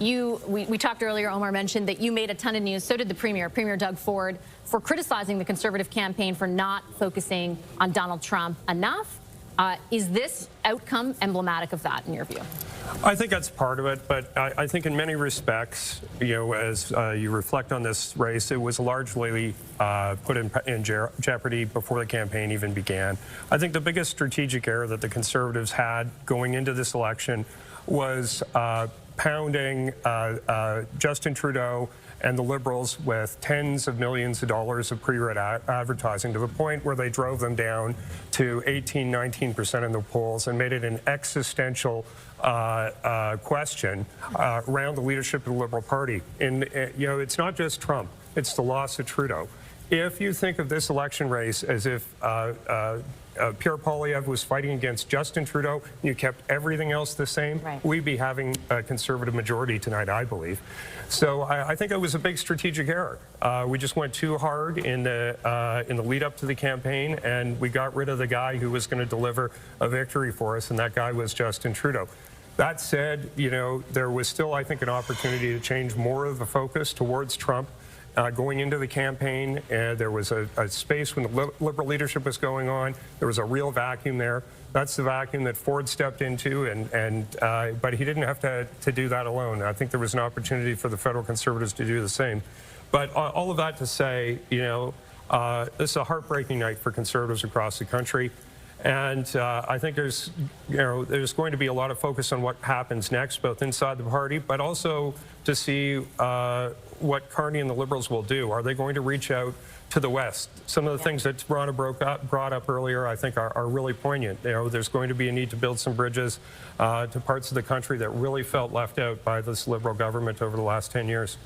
we talked earlier, Omar mentioned that you made a ton of news, so did the Premier Doug Ford, for criticizing the Conservative campaign for not focusing on Donald Trump enough. Is this outcome emblematic of that, in your view? I think that's part of it, but I think in many respects, as you reflect on this race, it was largely put in jeopardy before the campaign even began. I think the biggest strategic error that the Conservatives had going into this election was pounding Justin Trudeau and the Liberals with tens of millions of dollars of pre-read advertising to the point where they drove them down to 18–19% in the polls and made it an existential question around the leadership of the Liberal Party. And it's not just Trump; it's the loss of Trudeau. If you think of this election race as if Pierre Poilievre was fighting against Justin Trudeau, and you kept everything else the same, right, we'd be having a Conservative majority tonight, I believe. So I think it was a big strategic error. We just went too hard in the lead up to the campaign, and we got rid of the guy who was going to deliver a victory for us, and that guy was Justin Trudeau. That said, there was still, I think, an opportunity to change more of the focus towards Trump. Going into the campaign, there was a space when the Liberal leadership was going on. There was a real vacuum there. That's the vacuum that Ford stepped into, but he didn't have to do that alone. I think there was an opportunity for the federal Conservatives to do the same. But all of that to say, this is a heartbreaking night for Conservatives across the country. And I think there's going to be a lot of focus on what happens next, both inside the party, but also to see what Carney and the Liberals will do. Are they going to reach out to the West? Some of the things that Ronna brought up earlier, I think, are really poignant. There's going to be a need to build some bridges to parts of the country that really felt left out by this Liberal government over the last 10 years.